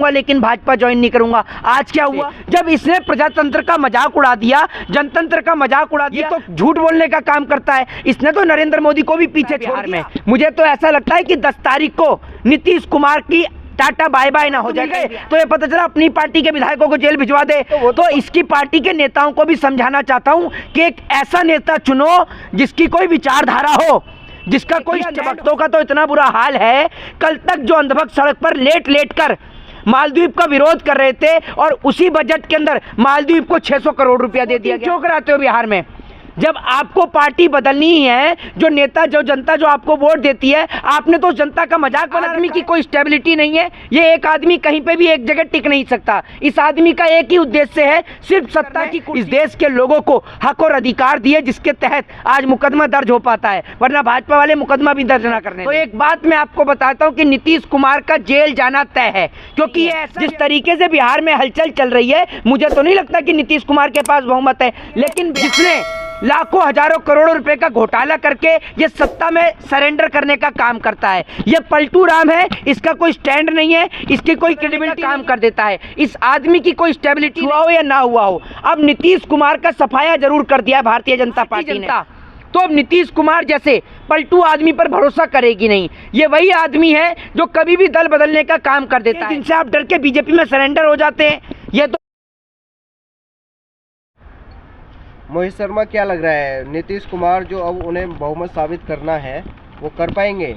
करूंगा लेकिन भाजपा ज्वाइन नहीं करूंगा। आज क्या हुआ, जब इसने प्रजातंत्र का मजाक उड़ा दिया, जनतंत्र का मजाक उड़ा दिया, तो झूठ बोलने का काम करता है। इसने तो नरेंद्र मोदी को भी पीछे छोड़ दिया। मुझे तो ऐसा लगता है कि 10 तारीख को नीतीश कुमार की टाटा बाय बाय ना हो जाए तो ये पता चला अपनी पार्टी के विधायकों को जेल भिजवा दे। तो इसकी पार्टी के नेताओं को भी समझाना चाहता हूं कि एक ऐसा नेता चुनो जिसकी कोई विचारधारा हो, जिसका कोई, भक्तों का तो इतना बुरा हाल है, कल तक जो अंधभक्त सड़क पर लेट लेट कर मालदीव का विरोध कर रहे थे और उसी बजट के अंदर मालदीव को 600 करोड़ रुपया दे दिया गया। क्यों कराते हो बिहार में? जब आपको पार्टी बदलनी ही है, जो नेता, जो जनता जो आपको वोट देती है, आपने तो जनता का मजाक बना। आदमी की कोई स्टेबिलिटी नहीं है, ये एक आदमी कहीं पे भी एक जगह टिक नहीं सकता। इस आदमी का एक ही उद्देश्य है, सिर्फ सत्ता की। इस देश के लोगों को हक और अधिकार दिए जिसके तहत आज मुकदमा दर्ज हो पाता है, वरना भाजपा वाले मुकदमा भी दर्ज ना करने। तो एक बात मैं आपको बताता हूँ कि नीतीश कुमार का जेल जाना तय है, क्योंकि जिस तरीके से बिहार में हलचल चल रही है, मुझे तो नहीं लगता कि नीतीश कुमार के पास बहुमत है, लेकिन जिसने लाखों हजारों करोड़ों रुपए का घोटाला करके ये सत्ता में सरेंडर करने का काम करता है, ये पलटू राम है। इसका कोई स्टैंड नहीं है, इसकी कोई क्रेडिबिलिटी काम कर देता है। इस आदमी की कोई स्टेबिलिटी हुआ हो या ना हुआ हो, अब नीतीश कुमार का सफाया जरूर कर दिया भारतीय जनता पार्टी ने। तो अब नीतीश कुमार जैसे पलटू आदमी पर भरोसा करेगी नहीं। ये वही आदमी है जो कभी भी दल बदलने का काम कर देता है, जिनसे आप डर के बीजेपी में सरेंडर हो जाते हैं। ये तो मोहित शर्मा, क्या लग रहा है नीतीश कुमार जो अब उन्हें बहुमत साबित करना है वो कर पाएंगे?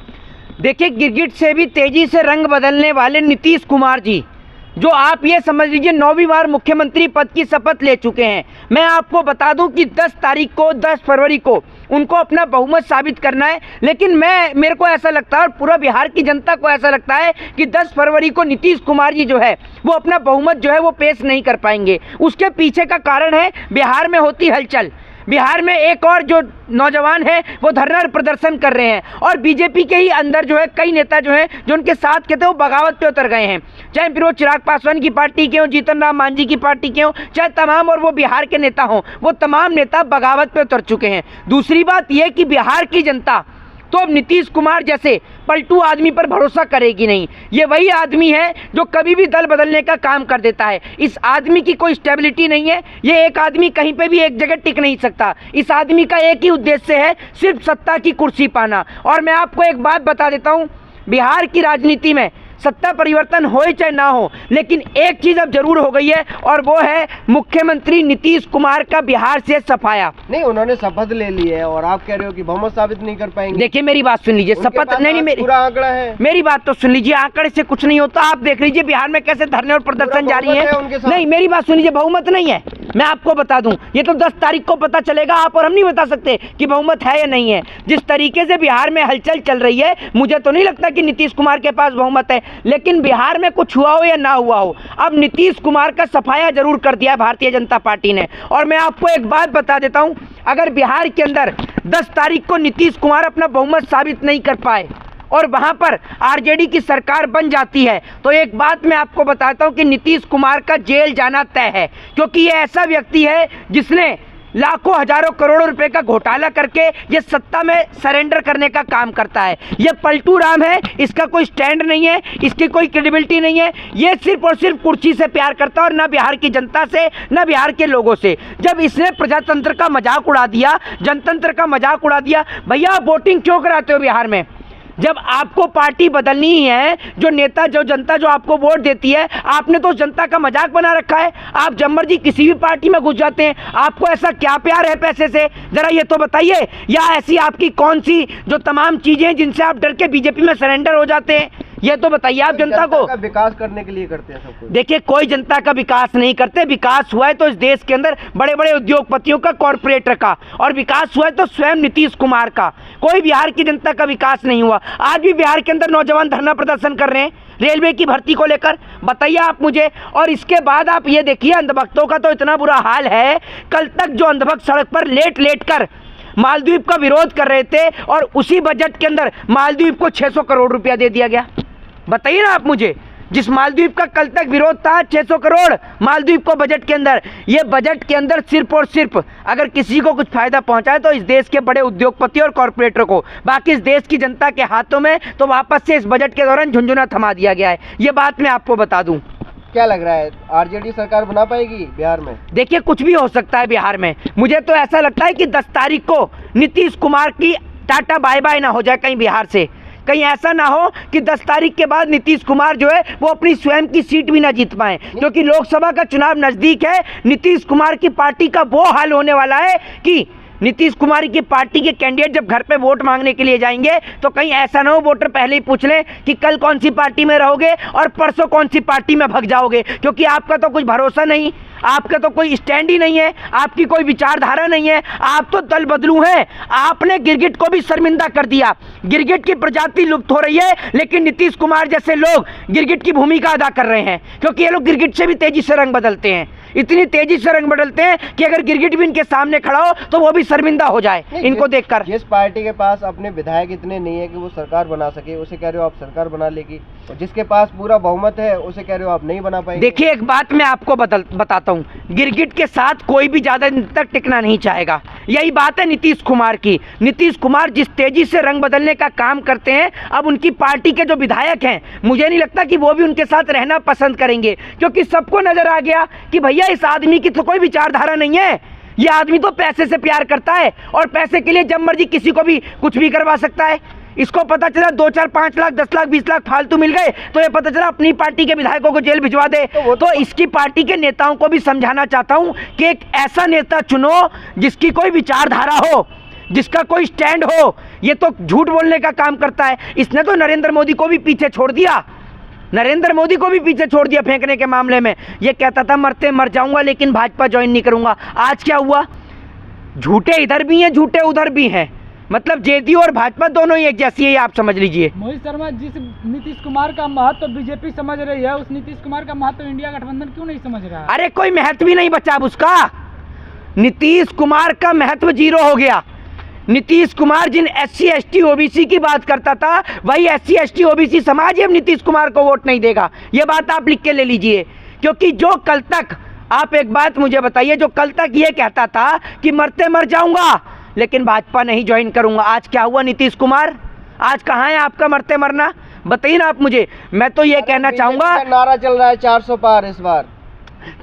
देखिए, गिरगिट से भी तेजी से रंग बदलने वाले नीतीश कुमार जी, जो आप ये समझ लीजिए 9वीं बार मुख्यमंत्री पद की शपथ ले चुके हैं। मैं आपको बता दूं कि 10 फरवरी को उनको अपना बहुमत साबित करना है, लेकिन मेरे को ऐसा लगता है और पूरा बिहार की जनता को ऐसा लगता है कि 10 फरवरी को नीतीश कुमार जी जो है वो अपना बहुमत जो है वो पेश नहीं कर पाएंगे। उसके पीछे का कारण है बिहार में होती हलचल। बिहार में एक और जो नौजवान है वो धरना प्रदर्शन कर रहे हैं, और बीजेपी के ही अंदर जो है कई नेता जो हैं जो उनके साथ के थे वो बगावत पे उतर गए हैं। चाहे फिर वो चिराग पासवान की पार्टी के हों, जीतन राम मांझी की पार्टी के हों, चाहे तमाम और वो बिहार के नेता हों, वो तमाम नेता बगावत पे उतर चुके हैं। दूसरी बात यह कि बिहार की जनता तो अब नीतीश कुमार जैसे पलटू आदमी पर भरोसा करेगी नहीं। ये वही आदमी है जो कभी भी दल बदलने का काम कर देता है। इस आदमी की कोई स्टेबिलिटी नहीं है, ये एक आदमी कहीं पे भी एक जगह टिक नहीं सकता। इस आदमी का एक ही उद्देश्य है, सिर्फ सत्ता की कुर्सी पाना। और मैं आपको एक बात बता देता हूँ, बिहार की राजनीति में सत्ता परिवर्तन हो चाहे ना हो, लेकिन एक चीज अब जरूर हो गई है, और वो है मुख्यमंत्री नीतीश कुमार का बिहार से सफाया। नहीं, उन्होंने शपथ ले ली है और आप कह रहे हो कि बहुमत साबित नहीं कर पाएंगे। देखिए, मेरी बात सुन लीजिए, शपथ नहीं, मेरी पूरा आंकड़ा है, मेरी बात तो सुन लीजिए। आंकड़े से कुछ नहीं होता। आप देख लीजिए बिहार में कैसे धरने और प्रदर्शन जारी है। नहीं, मेरी बात सुन लीजिए, बहुमत नहीं है। मैं आपको बता दूं, ये तो 10 तारीख को पता चलेगा। आप और हम नहीं बता सकते कि बहुमत है या नहीं है। जिस तरीके से बिहार में हलचल चल रही है, मुझे तो नहीं लगता कि नीतीश कुमार के पास बहुमत है, लेकिन बिहार में कुछ हुआ हो या ना हुआ हो, अब नीतीश कुमार का सफाया जरूर कर दिया भारतीय जनता पार्टी ने। और मैं आपको एक बात बता देता हूं, अगर बिहार के अंदर 10 तारीख को नीतीश कुमार अपना बहुमत साबित नहीं कर पाए और वहां पर आरजेडी की सरकार बन जाती है, तो एक बात मैं आपको बताता हूं कि नीतीश कुमार का जेल जाना तय है, क्योंकि ये ऐसा व्यक्ति है जिसने लाखों हजारों करोड़ों रुपए का घोटाला करके ये सत्ता में सरेंडर करने का काम करता है। ये पलटू राम है, इसका कोई स्टैंड नहीं है, इसकी कोई क्रेडिबिलिटी नहीं है। ये सिर्फ और सिर्फ कुर्सी से प्यार करता है और ना बिहार की जनता से, ना बिहार के लोगों से। जब इसने प्रजातंत्र का मजाक उड़ा दिया, जनतंत्र का मजाक उड़ा दिया, भैया आप वोटिंग क्यों कराते हो बिहार में? जब आपको पार्टी बदलनी ही है, जो नेता, जो जनता जो आपको वोट देती है, आपने तो जनता का मजाक बना रखा है। आप जब मर्जी किसी भी पार्टी में घुस जाते हैं। आपको ऐसा क्या प्यार है पैसे से, जरा ये तो बताइए, या ऐसी आपकी कौन सी जो तमाम चीजें जिनसे आप डर के बीजेपी में सरेंडर हो जाते हैं, ये तो बताइए आप जनता को। विकास करने के लिए करते हैं सब कुछ। देखिए, कोई जनता का विकास नहीं करते। विकास हुआ है तो इस देश के अंदर बड़े बड़े उद्योगपतियों का, कॉर्पोरेटर का, और विकास हुआ है तो स्वयं नीतीश कुमार का। कोई बिहार की जनता का विकास नहीं हुआ। आज भी बिहार के अंदर नौजवान धरना प्रदर्शन कर रहे हैं रेलवे की भर्ती को लेकर, बताइए आप मुझे। और इसके बाद आप ये देखिए, अंधभक्तों का तो इतना बुरा हाल है, कल तक जो अंधभक्त सड़क पर लेट लेट कर मालदीव का विरोध कर रहे थे और उसी बजट के अंदर मालदीव को 600 करोड़ रुपया दे दिया गया। बताइए ना आप मुझे, जिस मालदीव का कल तक विरोध था, 600 करोड़ मालदीव को बजट के अंदर। ये बजट के अंदर सिर्फ और सिर्फ अगर किसी को कुछ फायदा पहुंचा है तो इस देश के बड़े उद्योगपति और कॉर्पोरेटर को, बाकी इस देश की जनता के हाथों में तो वापस से इस बजट के दौरान झुंझुना थमा दिया गया है। ये बात मैं आपको बता दूं। क्या लग रहा है, आरजेडी सरकार बना पाएगी बिहार में? देखिए, कुछ भी हो सकता है बिहार में। मुझे तो ऐसा लगता है कि 10 तारीख को नीतीश कुमार की टाटा बाय बाय ना हो जाए कहीं बिहार से। कहीं ऐसा ना हो कि 10 तारीख के बाद नीतीश कुमार जो है वो अपनी स्वयं की सीट भी ना जीत पाए, क्योंकि लोकसभा का चुनाव नजदीक है। नीतीश कुमार की पार्टी का वो हाल होने वाला है कि नीतीश कुमार की पार्टी के कैंडिडेट जब घर पे वोट मांगने के लिए जाएंगे तो कहीं ऐसा ना हो वोटर पहले ही पूछ लें कि कल कौन सी पार्टी में रहोगे और परसों कौन सी पार्टी में भग जाओगे, क्योंकि आपका तो कुछ भरोसा नहीं, आपका तो कोई स्टैंड ही नहीं है, आपकी कोई विचारधारा नहीं है, आप तो दल बदलू हैं। आपने गिरगिट को भी शर्मिंदा कर दिया। गिरगिट की प्रजाति लुप्त हो रही है, लेकिन नीतीश कुमार जैसे लोग गिरगिट की भूमिका अदा कर रहे हैं, क्योंकि ये लोग गिरगिट से भी तेजी से रंग बदलते हैं। इतनी तेजी से रंग बदलते हैं कि अगर गिरगिट भी इनके सामने खड़ा हो तो वो भी शर्मिंदा हो जाए इनको देखकर। जिस पार्टी के पास अपने विधायक इतने नहीं है कि वो सरकार बना सके, उसे कह रहे हो आप सरकार बना लेगी, और जिसके पास पूरा बहुमत है उसे कह रहे हो आप नहीं बना पाएंगे। देखिए, एक बात मैं आपको बताता हूँ, गिरगिट के साथ कोई भी ज्यादा दिन तक टिकना नहीं चाहेगा। यही बात है नीतीश कुमार की। नीतीश कुमार जिस तेजी से रंग बदलने का काम करते हैं, अब उनकी पार्टी के जो विधायक हैं, मुझे नहीं लगता कि वो भी उनके साथ रहना पसंद करेंगे, क्योंकि सबको नजर आ गया कि भैया इस आदमी की तो कोई विचारधारा नहीं है। ये आदमी तो पैसे से प्यार करता है और पैसे के लिए जब मर्जी किसी को भी कुछ भी करवा सकता है। इसको पता चला 2, 4, 5 लाख, 10 लाख, 20 लाख फालतू मिल गए तो ये पता चला अपनी पार्टी के विधायकों को जेल भिजवा दे। तो इसकी पार्टी के नेताओं को भी समझाना चाहता हूं कि एक ऐसा नेता चुनो जिसकी कोई विचारधारा हो, जिसका कोई स्टैंड हो। ये तो झूठ बोलने का काम करता है। इसने तो नरेंद्र मोदी को भी पीछे छोड़ दिया, नरेंद्र मोदी को भी पीछे छोड़ दिया फेंकने के मामले में। ये कहता था मरते मर जाऊंगा लेकिन भाजपा ज्वाइन नहीं करूंगा। आज क्या हुआ? झूठे इधर भी हैं, झूठे उधर भी हैं। मतलब जेडीयू और भाजपा दोनों ही एक जैसी है, आप समझ लीजिए। मोहित शर्मा, जिस नीतीश कुमार का महत्व तो बीजेपी समझ रही है, उस नीतीश कुमार का महत्व तो इंडिया गठबंधन क्यों नहीं समझ रहा है? अरे कोई महत्व ही नहीं बचा अब उसका। नीतीश कुमार का महत्व जीरो हो गया। नीतीश कुमार जिन SC ST OBC की बात करता था, वही SC ST OBC समाज अब नीतीश कुमार को वोट नहीं देगा। ये बात आप लिख के ले लीजिए, क्योंकि जो कल तक, आप एक बात मुझे बताइए, जो कल तक ये कहता था कि मरते मर जाऊंगा लेकिन भाजपा नहीं ज्वाइन करूंगा, आज क्या हुआ नीतीश कुमार? आज कहाँ है आपका मरते मरना? बताइए ना आप मुझे। मैं तो ये कहना चाहूंगा, नारा चल रहा है 400 पार इस बार।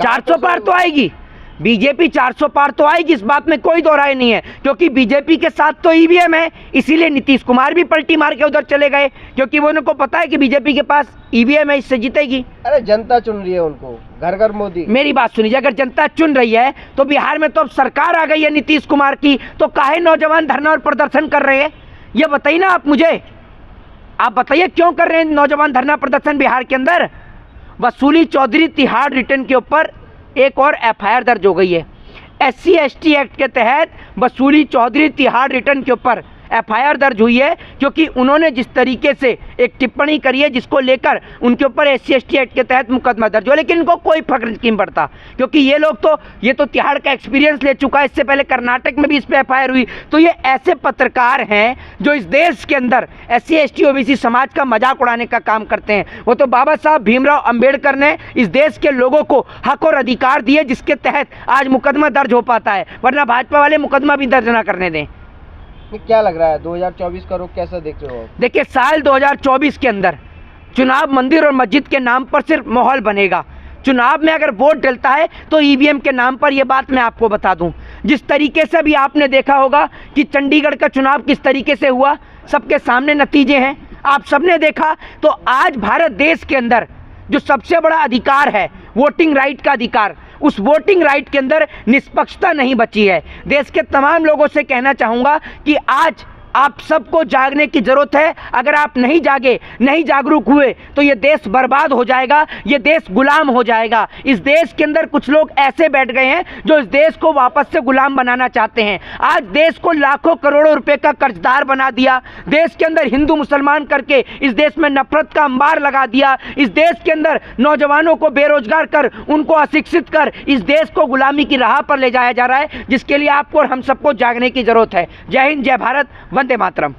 400 पार तो आएगी, बीजेपी 400 पार तो आएगी, इस बात में कोई दो राय नहीं है, क्योंकि बीजेपी के साथ तो ईवीएम है। इसीलिए नीतीश कुमार भी पलटी मार के उधर चले गए, क्योंकि वो उनको पता है कि बीजेपी के पास ईवीएम है, इससे जीतेगी। अरे जनता चुन रही है उनको, घर घर मोदी। मेरी बात सुनिए, अगर जनता चुन रही है तो बिहार में तो अब सरकार आ गई है नीतीश कुमार की, तो काहे नौजवान धरना और प्रदर्शन कर रहे हैं? ये बताइए ना आप मुझे, आप बताइए क्यों कर रहे हैं नौजवान धरना प्रदर्शन बिहार के अंदर? वसूली चौधरी तिहाड़ रिटर्न के ऊपर एक और FIR दर्ज हो गई है। SC ST एक्ट के तहत वसूली चौधरी तिहाड़ रिटर्न के ऊपर FIR दर्ज हुई है, क्योंकि उन्होंने जिस तरीके से एक टिप्पणी करी है जिसको लेकर उनके ऊपर SC ST एक्ट के तहत मुकदमा दर्ज हुआ। लेकिन इनको कोई फर्क नहीं पड़ता, क्योंकि ये तो तिहाड़ का एक्सपीरियंस ले चुका है। इससे पहले कर्नाटक में भी इस पर FIR हुई। तो ये ऐसे पत्रकार हैं जो इस देश के अंदर SC ST OBC समाज का मजाक उड़ाने का काम करते हैं। वो तो बाबा साहब भीमराव अम्बेडकर ने इस देश के लोगों को हक और अधिकार दिए, जिसके तहत आज मुकदमा दर्ज हो पाता है, वरना भाजपा वाले मुकदमा भी दर्ज ना करने दें। क्या लग रहा है 2024 का रुख कैसा देख रहे हो? देखिए, साल 2024 के अंदर चुनाव मंदिर और मस्जिद के नाम पर सिर्फ माहौल बनेगा। चुनाव में अगर वोट डलता है तो ईवीएम के नाम पर। यह बात मैं आपको बता दूं, जिस तरीके से भी आपने देखा होगा कि चंडीगढ़ का चुनाव किस तरीके से हुआ, सबके सामने नतीजे हैं, आप सबने देखा। तो आज भारत देश के अंदर जो सबसे बड़ा अधिकार है, वोटिंग राइट का अधिकार, उस वोटिंग राइट के अंदर निष्पक्षता नहीं बची है। देश के तमाम लोगों से कहना चाहूँगा कि आज आप सबको जागने की जरूरत है। अगर आप नहीं जागे, नहीं जागरूक हुए तो ये देश बर्बाद हो जाएगा, ये देश गुलाम हो जाएगा। इस देश के अंदर कुछ लोग ऐसे बैठ गए हैं जो इस देश को वापस से गुलाम बनाना चाहते हैं। आज देश को लाखों करोड़ों रुपए का कर्जदार बना दिया, देश के अंदर हिंदू मुसलमान करके इस देश में नफरत का अंबार लगा दिया, इस देश के अंदर नौजवानों को बेरोजगार कर, उनको अशिक्षित कर इस देश को गुलामी की राह पर ले जाया जा रहा है, जिसके लिए आपको और हम सबको जागने की जरूरत है। जय हिंद, जय भारत, वंदे मातरम।